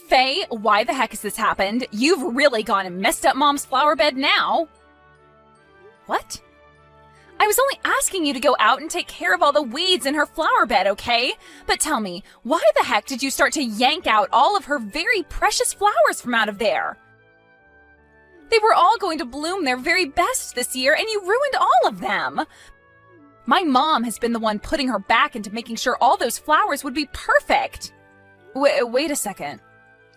Faye, why the heck has this happened? You've really gone and messed up Mom's flower bed now. What? I was only asking you to go out and take care of all the weeds in her flower bed, okay? But tell me, why the heck did you start to yank out all of her very precious flowers from out of there? They were all going to bloom their very best this year, and you ruined all of them. My mom has been the one putting her back into making sure all those flowers would be perfect. Wait a second.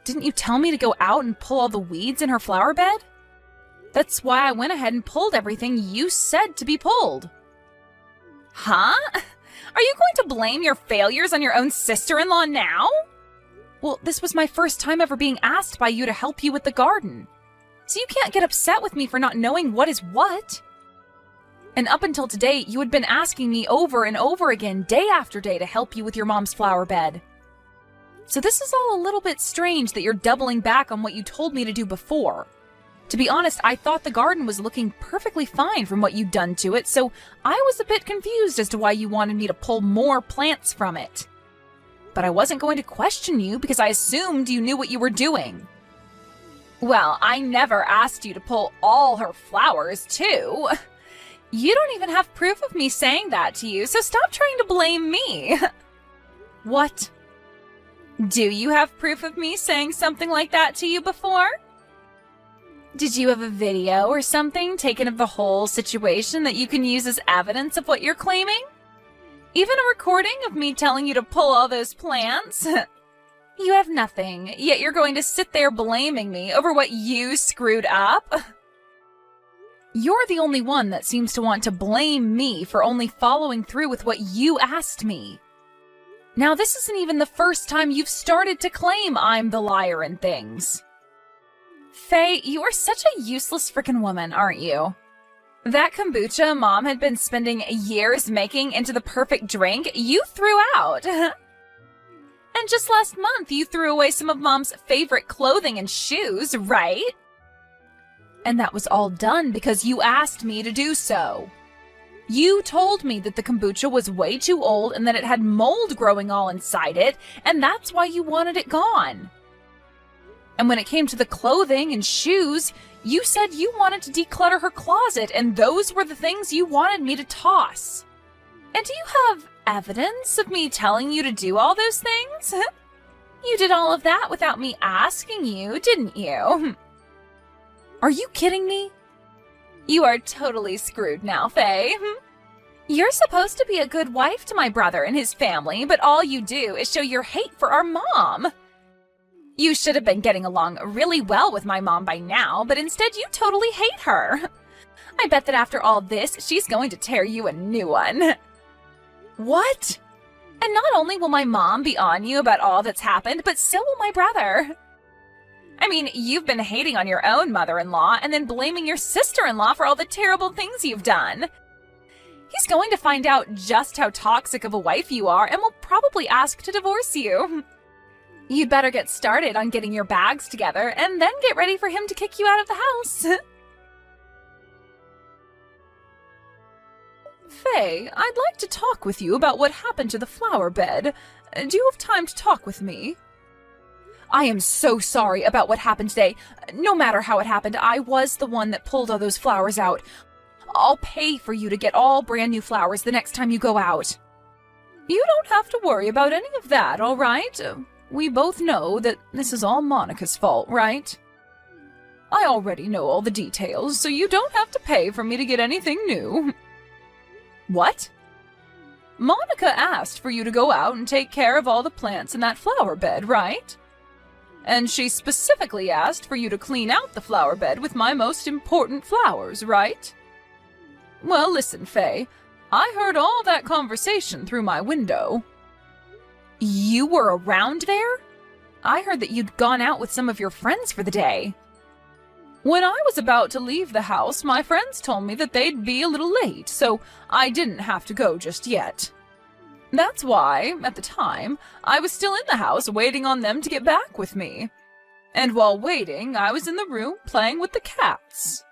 Didn't you tell me to go out and pull all the weeds in her flower bed? That's why I went ahead and pulled everything you said to be pulled. Huh? Are you going to blame your failures on your own sister-in-law now? Well, this was my first time ever being asked by you to help you with the garden. So you can't get upset with me for not knowing what is what. And up until today, you had been asking me over and over again, day after day, to help you with your mom's flower bed. So this is all a little bit strange that you're doubling back on what you told me to do before. To be honest, I thought the garden was looking perfectly fine from what you'd done to it, so I was a bit confused as to why you wanted me to pull more plants from it. But I wasn't going to question you because I assumed you knew what you were doing. Well, I never asked you to pull all her flowers, too. You don't even have proof of me saying that to you, so stop trying to blame me. What? Do you have proof of me saying something like that to you before? Did you have a video or something taken of the whole situation that you can use as evidence of what you're claiming? Even a recording of me telling you to pull all those plants? You have nothing, yet you're going to sit there blaming me over what you screwed up? You're the only one that seems to want to blame me for only following through with what you asked me. Now, this isn't even the first time you've started to claim I'm the liar in things. Faye, you are such a useless frickin' woman, aren't you? That kombucha Mom had been spending years making into the perfect drink, you threw out. And just last month, you threw away some of Mom's favorite clothing and shoes, right? And that was all done because you asked me to do so. You told me that the kombucha was way too old and that it had mold growing all inside it, and that's why you wanted it gone. And when it came to the clothing and shoes, you said you wanted to declutter her closet, and those were the things you wanted me to toss. And do you have evidence of me telling you to do all those things? You did all of that without me asking you, didn't you? Are you kidding me? You are totally screwed now, Faye. You're supposed to be a good wife to my brother and his family, but all you do is show your hate for our mom. You should have been getting along really well with my mom by now, but instead you totally hate her. I bet that after all this, she's going to tear you a new one. What? And not only will my mom be on you about all that's happened, but so will my brother. I mean, you've been hating on your own mother-in-law and then blaming your sister-in-law for all the terrible things you've done. He's going to find out just how toxic of a wife you are and will probably ask to divorce you. You'd better get started on getting your bags together and then get ready for him to kick you out of the house. Faye, I'd like to talk with you about what happened to the flower bed. Do you have time to talk with me? I am so sorry about what happened today. No matter how it happened, I was the one that pulled all those flowers out. I'll pay for you to get all brand new flowers the next time you go out. You don't have to worry about any of that, all right? We both know that this is all Monica's fault, right? I already know all the details, so you don't have to pay for me to get anything new. What? Monica asked for you to go out and take care of all the plants in that flower bed, right? And she specifically asked for you to clean out the flower bed with my most important flowers, right? Well, listen, Faye. I heard all that conversation through my window. You were around there? I heard that you'd gone out with some of your friends for the day. When I was about to leave the house, my friends told me that they'd be a little late, so I didn't have to go just yet. That's why, at the time, I was still in the house waiting on them to get back with me. And while waiting, I was in the room playing with the cats.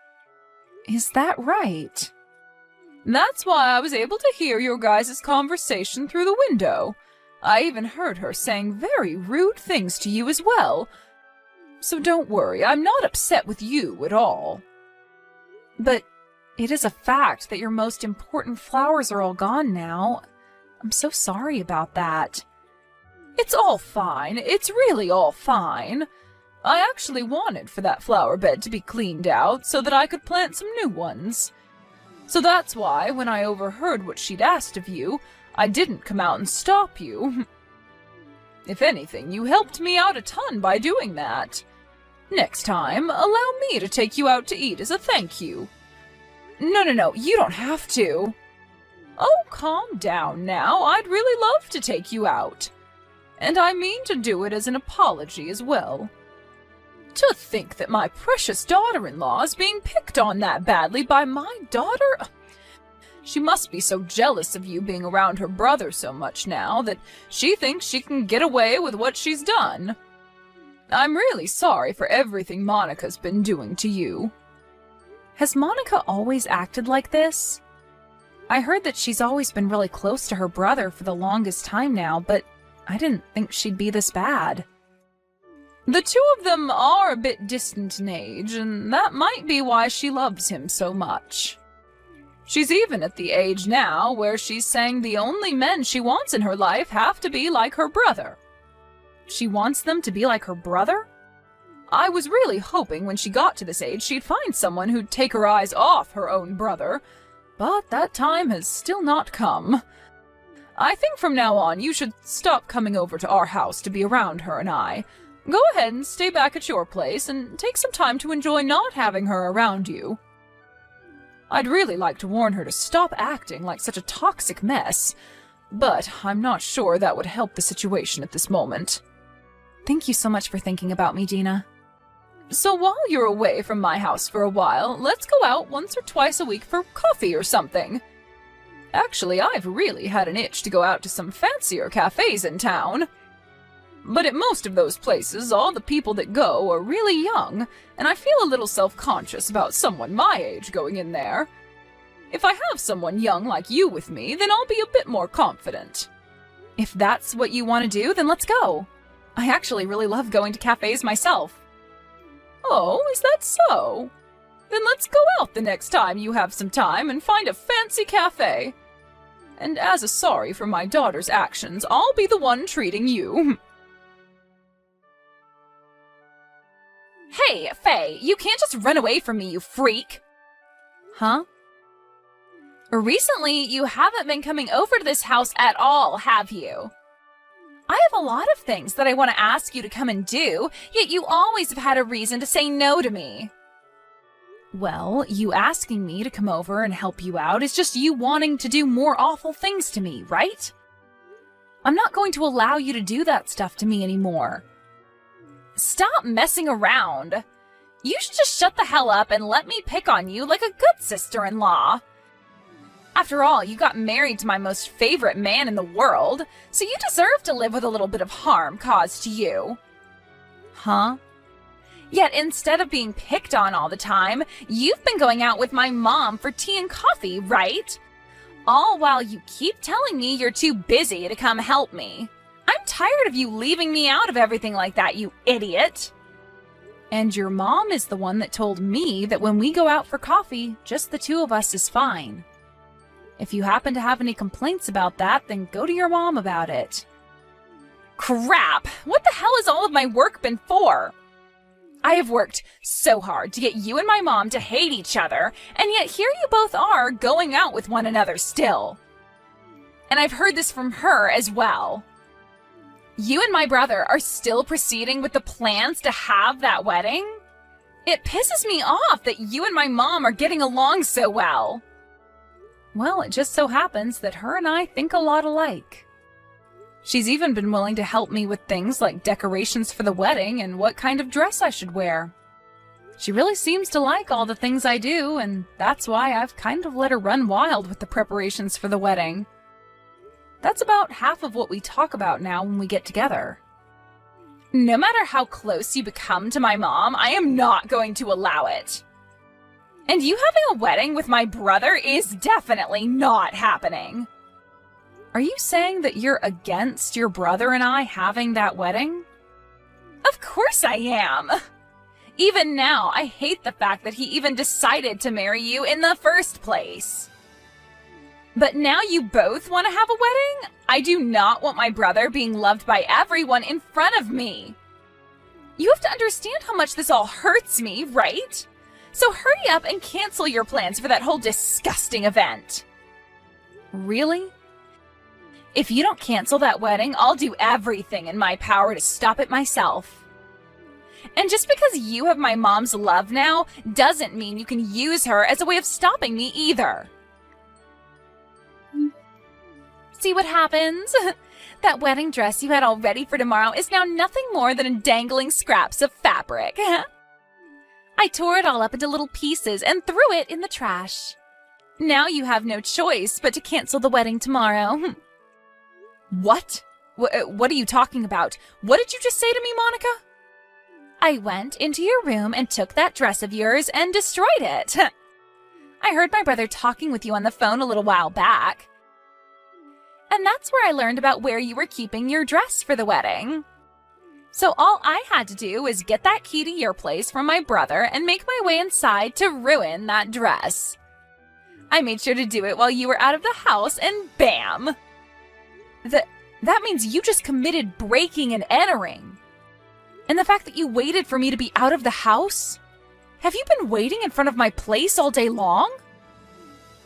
Is that right? That's why I was able to hear your guys' conversation through the window. I even heard her saying very rude things to you as well, So don't worry, I'm not upset with you at all. But it is a fact that your most important flowers are all gone now. I'm so sorry about that. It's all fine. It's really all fine. I actually wanted for that flower bed to be cleaned out so that I could plant some new ones. So that's why, when I overheard what she'd asked of you, I didn't come out and stop you. If anything, you helped me out a ton by doing that. Next time, allow me to take you out to eat as a thank you. No, you don't have to. Oh, calm down now. I'd really love to take you out. And I mean to do it as an apology as well. To think that my precious daughter-in-law is being picked on that badly by my daughter? She must be so jealous of you being around her brother so much now that she thinks she can get away with what she's done. I'm really sorry for everything Monica's been doing to you. Has Monica always acted like this? I heard that she's always been really close to her brother for the longest time now, but I didn't think she'd be this bad. The two of them are a bit distant in age, and that might be why she loves him so much. She's even at the age now where she's saying the only men she wants in her life have to be like her brother. She wants them to be like her brother? I was really hoping when she got to this age she'd find someone who'd take her eyes off her own brother, but that time has still not come. I think from now on you should stop coming over to our house to be around her and I. Go ahead and stay back at your place and take some time to enjoy not having her around you. I'd really like to warn her to stop acting like such a toxic mess, but I'm not sure that would help the situation at this moment. Thank you so much for thinking about me, Dina. So while you're away from my house for a while, let's go out once or twice a week for coffee or something. Actually, I've really had an itch to go out to some fancier cafes in town. But at most of those places, all the people that go are really young, and I feel a little self-conscious about someone my age going in there. If I have someone young like you with me, then I'll be a bit more confident. If that's what you want to do, then let's go. I actually really love going to cafes myself. Oh, is that so? Then let's go out the next time you have some time and find a fancy cafe. And as a sorry for my daughter's actions, I'll be the one treating you. Hey, Faye, you can't just run away from me, you freak! Huh? Recently, you haven't been coming over to this house at all, have you? I have a lot of things that I want to ask you to come and do, yet you always have had a reason to say no to me. Well, you asking me to come over and help you out is just you wanting to do more awful things to me, right? I'm not going to allow you to do that stuff to me anymore. Stop messing around. You should just shut the hell up and let me pick on you like a good sister-in-law. After all, you got married to my most favorite man in the world, so you deserve to live with a little bit of harm caused to you. Huh? Yet instead of being picked on all the time, you've been going out with my mom for tea and coffee, right? All while you keep telling me you're too busy to come help me. I'm tired of you leaving me out of everything like that, you idiot. And your mom is the one that told me that when we go out for coffee, just the two of us is fine. If you happen to have any complaints about that, then go to your mom about it. Crap! What the hell has all of my work been for? I have worked so hard to get you and my mom to hate each other, and yet here you both are going out with one another still. And I've heard this from her as well. You and my brother are still proceeding with the plans to have that wedding? It pisses me off that you and my mom are getting along so well. Well, it just so happens that her and I think a lot alike. She's even been willing to help me with things like decorations for the wedding and what kind of dress I should wear. She really seems to like all the things I do, and that's why I've kind of let her run wild with the preparations for the wedding. That's about half of what we talk about now when we get together. No matter how close you become to my mom, I am not going to allow it. And you having a wedding with my brother is definitely not happening. Are you saying that you're against your brother and I having that wedding? Of course I am. Even now, I hate the fact that he even decided to marry you in the first place. But now you both want to have a wedding? I do not want my brother being loved by everyone in front of me. You have to understand how much this all hurts me, right? So hurry up and cancel your plans for that whole disgusting event. Really? If you don't cancel that wedding, I'll do everything in my power to stop it myself. And just because you have my mom's love now doesn't mean you can use her as a way of stopping me either. See what happens? That wedding dress you had all ready for tomorrow is now nothing more than dangling scraps of fabric. I tore it all up into little pieces and threw it in the trash. Now you have no choice but to cancel the wedding tomorrow. What? What are you talking about? What did you just say to me, Monica? I went into your room and took that dress of yours and destroyed it. I heard my brother talking with you on the phone a little while back. And that's where I learned about where you were keeping your dress for the wedding. So all I had to do was get that key to your place from my brother and make my way inside to ruin that dress. I made sure to do it while you were out of the house, and bam! That means you just committed breaking and entering. And the fact that you waited for me to be out of the house? Have you been waiting in front of my place all day long?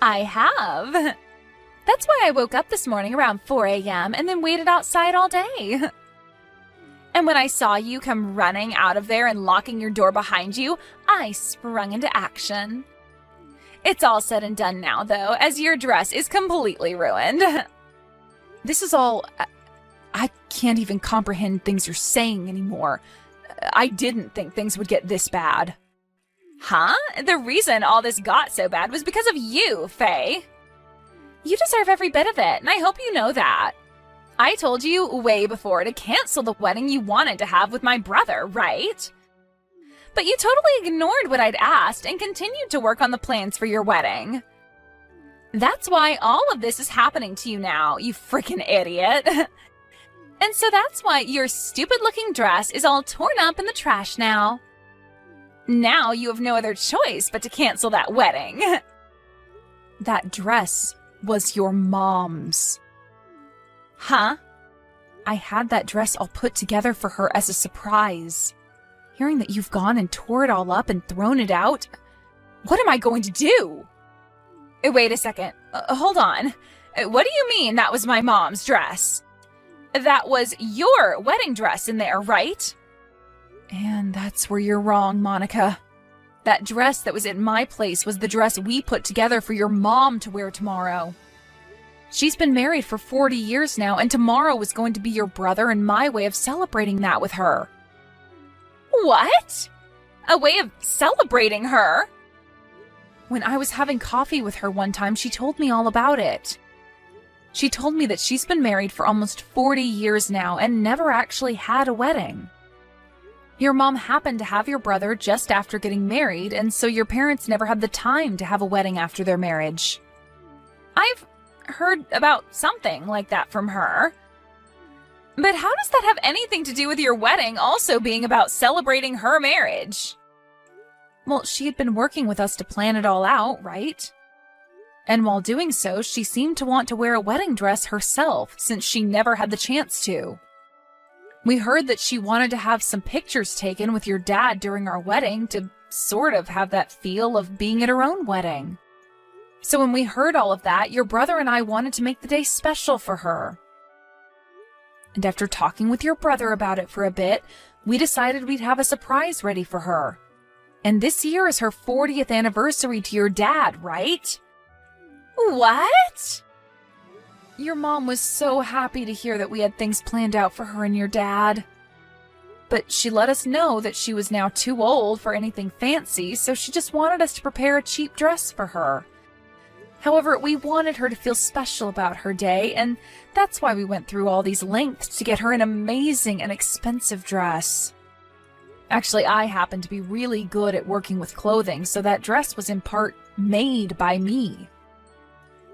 I have. That's why I woke up this morning around 4 a.m. and then waited outside all day. And when I saw you come running out of there and locking your door behind you, I sprung into action. It's all said and done now, though, as your dress is completely ruined. This is all... I can't even comprehend things you're saying anymore. I didn't think things would get this bad. Huh? The reason all this got so bad was because of you, Faye. You deserve every bit of it, and I hope you know that. I told you way before to cancel the wedding you wanted to have with my brother, right? But you totally ignored what I'd asked and continued to work on the plans for your wedding. That's why all of this is happening to you now, you freaking idiot. And so that's why your stupid-looking dress is all torn up in the trash now. Now you have no other choice but to cancel that wedding. That dress was your mom's. Huh? I had that dress all put together for her as a surprise. Hearing that you've gone and tore it all up and thrown it out, what am I going to do? Wait a second. Hold on. What do you mean that was my mom's dress? That was your wedding dress in there, right? And that's where you're wrong, Monica. That dress that was in my place was the dress we put together for your mom to wear tomorrow. She's been married for 40 years now, and tomorrow was going to be your brother and my way of celebrating that with her. What? A way of celebrating her? When I was having coffee with her one time, she told me all about it. She told me that she's been married for almost 40 years now and never actually had a wedding. Your mom happened to have your brother just after getting married, and so your parents never had the time to have a wedding after their marriage. I've heard about something like that from her. But how does that have anything to do with your wedding also being about celebrating her marriage? Well, she had been working with us to plan it all out, right? And while doing so, she seemed to want to wear a wedding dress herself, since she never had the chance to. We heard that she wanted to have some pictures taken with your dad during our wedding to sort of have that feel of being at her own wedding. So when we heard all of that, your brother and I wanted to make the day special for her. And after talking with your brother about it for a bit, we decided we'd have a surprise ready for her. And this year is her 40th anniversary to your dad, right? What? Your mom was so happy to hear that we had things planned out for her and your dad. But she let us know that she was now too old for anything fancy, so she just wanted us to prepare a cheap dress for her. However, we wanted her to feel special about her day, and that's why we went through all these lengths to get her an amazing and expensive dress. Actually, I happen to be really good at working with clothing, so that dress was in part made by me.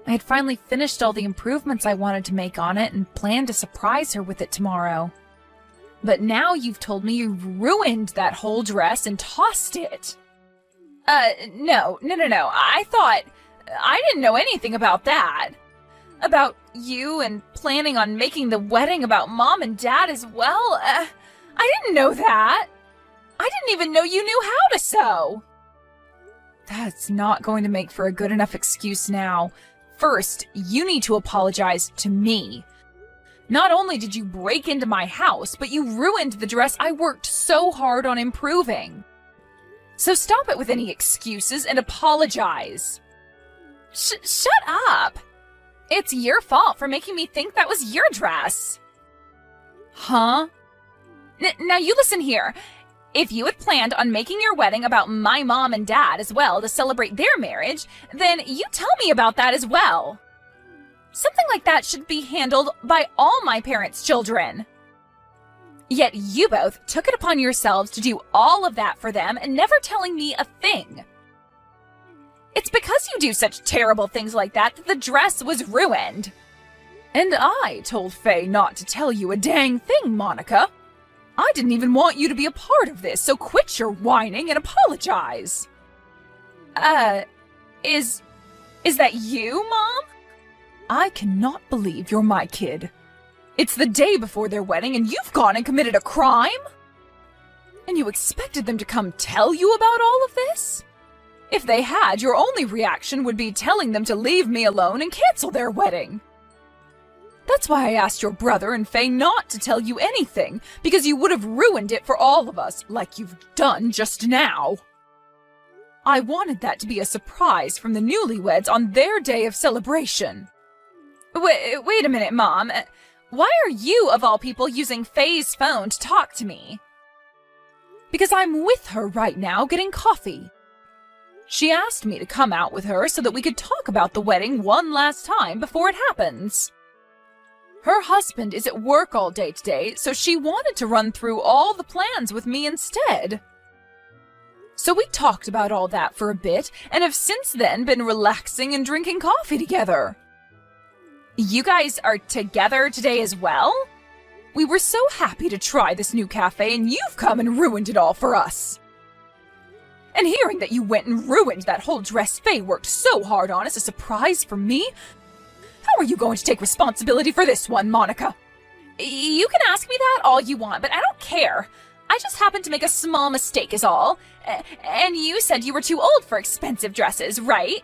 I had finally finished all the improvements I wanted to make on it and planned to surprise her with it tomorrow. But now you've told me you ruined that whole dress and tossed it. No. I didn't know anything about that. About you and planning on making the wedding about Mom and Dad as well. I didn't know that. I didn't even know you knew how to sew. That's not going to make for a good enough excuse now. First, you need to apologize to me. Not only did you break into my house, but you ruined the dress I worked so hard on improving. So stop it with any excuses and apologize. Shut up! It's your fault for making me think that was your dress. Huh? Now you listen here. If you had planned on making your wedding about my mom and dad as well to celebrate their marriage, then you tell me about that as well. Something like that should be handled by all my parents' children. Yet you both took it upon yourselves to do all of that for them and never telling me a thing. It's because you do such terrible things like that that the dress was ruined. And I told Faye not to tell you a dang thing, Monica. I didn't even want you to be a part of this, so quit your whining and apologize. Is that you, Mom? I cannot believe you're my kid. It's the day before their wedding and you've gone and committed a crime? And you expected them to come tell you about all of this? If they had, your only reaction would be telling them to leave me alone and cancel their wedding. That's why I asked your brother and Faye not to tell you anything, because you would have ruined it for all of us, like you've done just now. I wanted that to be a surprise from the newlyweds on their day of celebration. Wait a minute, Mom. Why are you, of all people, using Faye's phone to talk to me? Because I'm with her right now getting coffee. She asked me to come out with her so that we could talk about the wedding one last time before it happens. Her husband is at work all day today, so she wanted to run through all the plans with me instead. So we talked about all that for a bit, and have since then been relaxing and drinking coffee together. You guys are together today as well? We were so happy to try this new cafe, and you've come and ruined it all for us. And hearing that you went and ruined that whole dress Faye worked so hard on is a surprise for me. How are you going to take responsibility for this one, Monica? You can ask me that all you want, but I don't care. I just happened to make a small mistake is all. And you said you were too old for expensive dresses, right?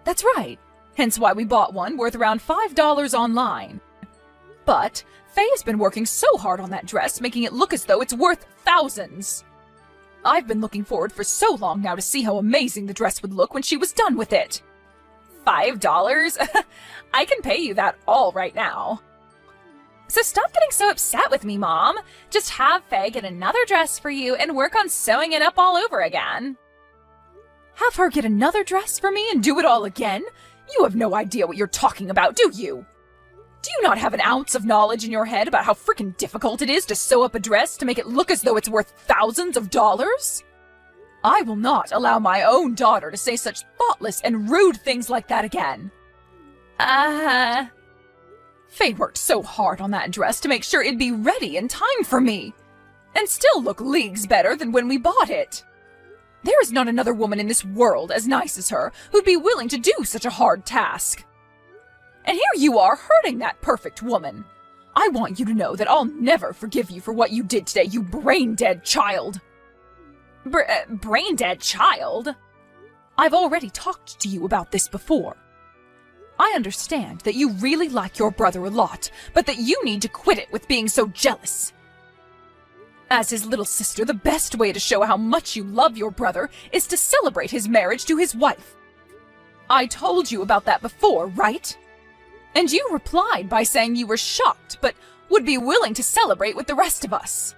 That's right. Hence why we bought one worth around $5 online. But Faye has been working so hard on that dress, making it look as though it's worth thousands. I've been looking forward for so long now to see how amazing the dress would look when she was done with it. $5? I can pay you that all right now. So stop getting so upset with me, Mom. Just have Faye get another dress for you and work on sewing it up all over again. Have her get another dress for me and do it all again? You have no idea what you're talking about, do you? Do you not have an ounce of knowledge in your head about how freaking difficult it is to sew up a dress to make it look as though it's worth thousands of dollars? I will not allow my own daughter to say such thoughtless and rude things like that again. Faye worked so hard on that dress to make sure it'd be ready in time for me, and still look leagues better than when we bought it. There is not another woman in this world as nice as her who'd be willing to do such a hard task. And here you are hurting that perfect woman. I want you to know that I'll never forgive you for what you did today, you brain-dead child. Brain-dead child? I've already talked to you about this before. I understand that you really like your brother a lot, but that you need to quit it with being so jealous. As his little sister, the best way to show how much you love your brother is to celebrate his marriage to his wife. I told you about that before, right? And you replied by saying you were shocked, but would be willing to celebrate with the rest of us.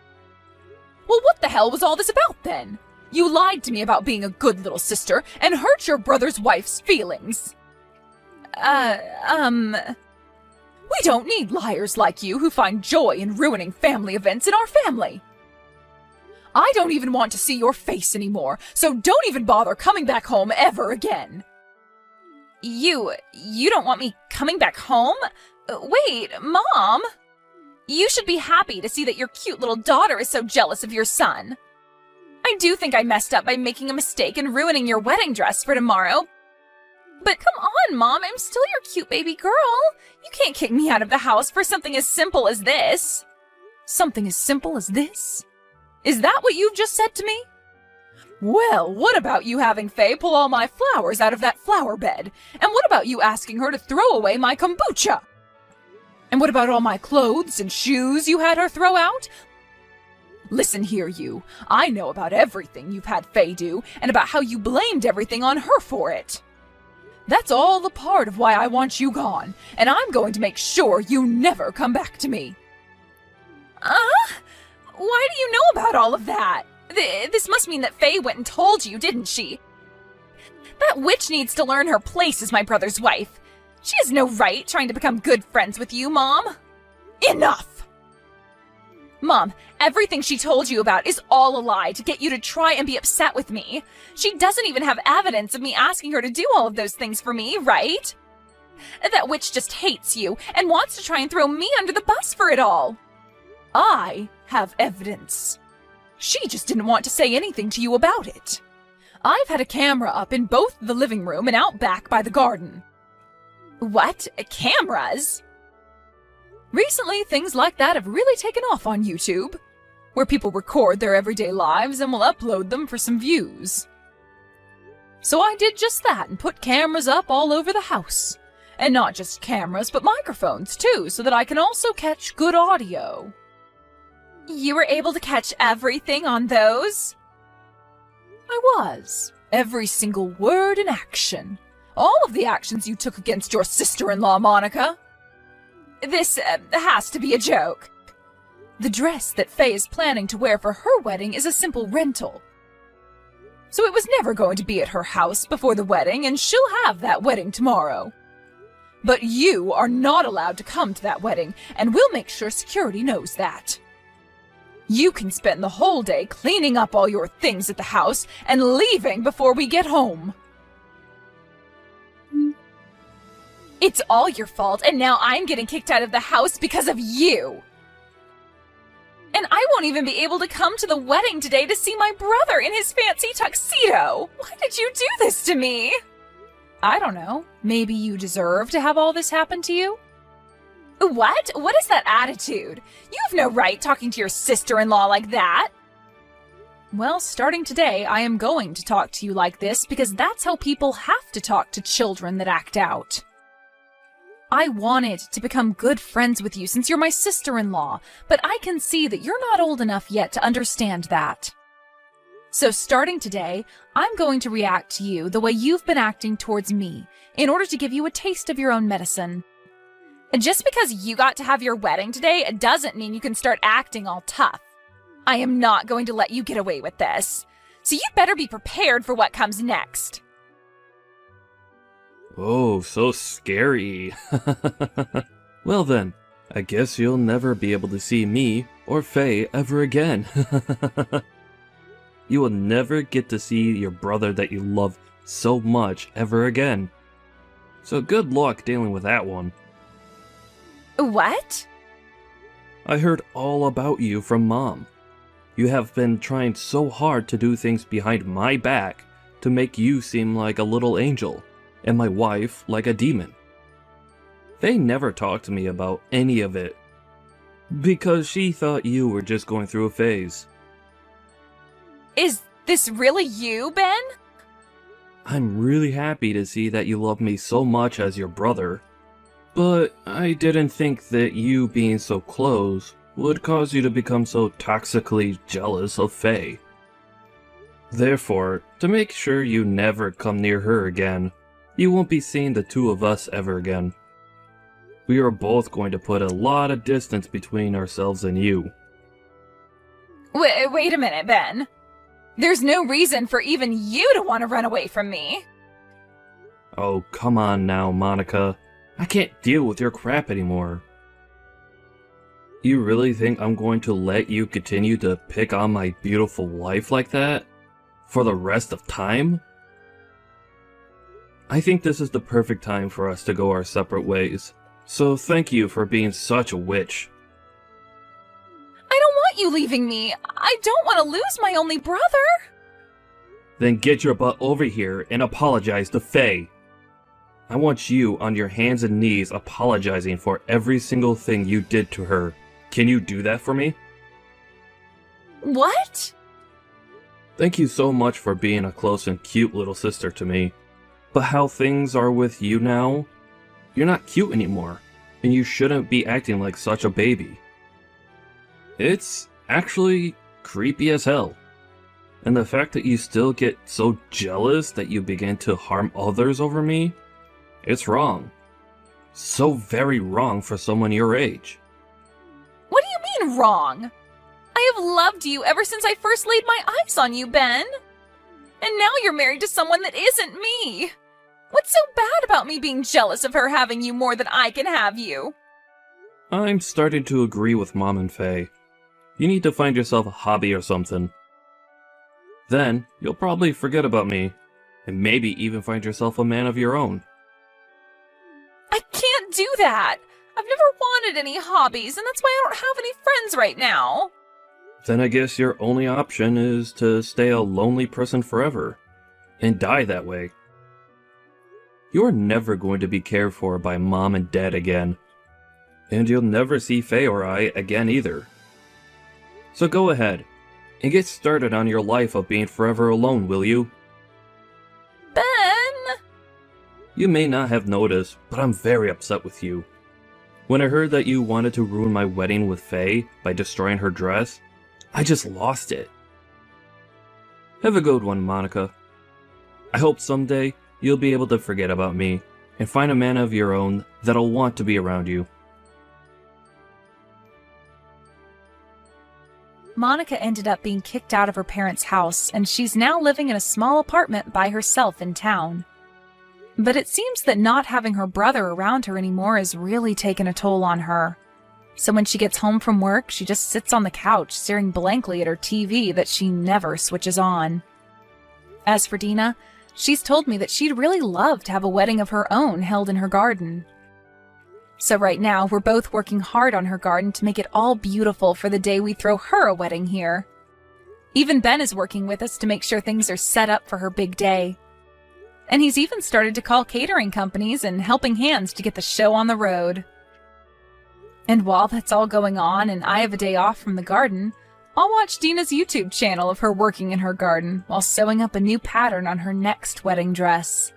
Well, what the hell was all this about then? You lied to me about being a good little sister and hurt your brother's wife's feelings. We don't need liars like you who find joy in ruining family events in our family. I don't even want to see your face anymore, so don't even bother coming back home ever again. You don't want me coming back home? Wait, Mom? You should be happy to see that your cute little daughter is so jealous of your son. I do think I messed up by making a mistake and ruining your wedding dress for tomorrow. But come on, Mom, I'm still your cute baby girl. You can't kick me out of the house for something as simple as this. Something as simple as this? Is that what you've just said to me? Well, what about you having Faye pull all my flowers out of that flower bed? And what about you asking her to throw away my kombucha? And what about all my clothes and shoes you had her throw out? Listen here, you. I know about everything you've had Faye do, and about how you blamed everything on her for it. That's all a part of why I want you gone, and I'm going to make sure you never come back to me. Why do you know about all of that? This must mean that Faye went and told you, didn't she? That witch needs to learn her place as my brother's wife. She has no right trying to become good friends with you, Mom. Enough! Mom, everything she told you about is all a lie to get you to try and be upset with me. She doesn't even have evidence of me asking her to do all of those things for me, right? That witch just hates you and wants to try and throw me under the bus for it all. I have evidence. She just didn't want to say anything to you about it. I've had a camera up in both the living room and out back by the garden. What? Cameras? Recently, things like that have really taken off on YouTube, where people record their everyday lives and will upload them for some views. So I did just that and put cameras up all over the house. And not just cameras, but microphones too, so that I can also catch good audio. You were able to catch everything on those? I was. Every single word and action. All of the actions you took against your sister-in-law, Monica. This has to be a joke. The dress that Faye is planning to wear for her wedding is a simple rental. So it was never going to be at her house before the wedding, and she'll have that wedding tomorrow. But you are not allowed to come to that wedding, and we'll make sure security knows that. You can spend the whole day cleaning up all your things at the house and leaving before we get home. It's all your fault, and now I'm getting kicked out of the house because of you. And I won't even be able to come to the wedding today to see my brother in his fancy tuxedo. Why did you do this to me? I don't know. Maybe you deserve to have all this happen to you? What? What is that attitude? You have no right talking to your sister-in-law like that. Well, starting today, I am going to talk to you like this because that's how people have to talk to children that act out. I wanted to become good friends with you since you're my sister-in-law, but I can see that you're not old enough yet to understand that. So starting today, I'm going to react to you the way you've been acting towards me in order to give you a taste of your own medicine. Just because you got to have your wedding today doesn't mean you can start acting all tough. I am not going to let you get away with this. So you'd better be prepared for what comes next. Oh, so scary. Well then, I guess you'll never be able to see me or Faye ever again. You will never get to see your brother that you love so much ever again. So good luck dealing with that one. What? I heard all about you from Mom. You have been trying so hard to do things behind my back to make you seem like a little angel, and my wife like a demon. Faye never talked to me about any of it, because she thought you were just going through a phase. Is this really you, Ben? I'm really happy to see that you love me so much as your brother. But I didn't think that you being so close would cause you to become so toxically jealous of Faye. Therefore, to make sure you never come near her again, you won't be seeing the two of us ever again. We are both going to put a lot of distance between ourselves and you. Wait a minute, Ben. There's no reason for even you to want to run away from me. Oh, come on now, Monica. I can't deal with your crap anymore. You really think I'm going to let you continue to pick on my beautiful wife like that? For the rest of time? I think this is the perfect time for us to go our separate ways. So thank you for being such a witch. want you leaving me. I don't want to lose my only brother. Then get your butt over here and apologize to Faye. I want you on your hands and knees apologizing for every single thing you did to her. Can you do that for me? What? Thank you so much for being a close and cute little sister to me. But how things are with you now? You're not cute anymore, and you shouldn't be acting like such a baby. It's actually creepy as hell. And the fact that you still get so jealous that you begin to harm others over me, it's wrong. So very wrong for someone your age. What do you mean wrong? I have loved you ever since I first laid my eyes on you, Ben. And now you're married to someone that isn't me. What's so bad about me being jealous of her having you more than I can have you? I'm starting to agree with Mom and Faye. You need to find yourself a hobby or something. Then, you'll probably forget about me, and maybe even find yourself a man of your own. I can't do that. I've never wanted any hobbies, and that's why I don't have any friends right now. Then I guess your only option is to stay a lonely person forever, and die that way. You're never going to be cared for by Mom and Dad again, and you'll never see Faye or I again either. So go ahead, and get started on your life of being forever alone, will you? Ben! You may not have noticed, but I'm very upset with you. When I heard that you wanted to ruin my wedding with Faye by destroying her dress, I just lost it. Have a good one, Monica. I hope someday you'll be able to forget about me and find a man of your own that'll want to be around you. Monica ended up being kicked out of her parents' house, and she's now living in a small apartment by herself in town. But it seems that not having her brother around her anymore has really taken a toll on her. So when she gets home from work, she just sits on the couch staring blankly at her TV that she never switches on. As for Dina, she's told me that she'd really love to have a wedding of her own held in her garden. So right now, we're both working hard on her garden to make it all beautiful for the day we throw her a wedding here. Even Ben is working with us to make sure things are set up for her big day. And he's even started to call catering companies and helping hands to get the show on the road. And while that's all going on and I have a day off from the garden, I'll watch Dina's YouTube channel of her working in her garden while sewing up a new pattern on her next wedding dress.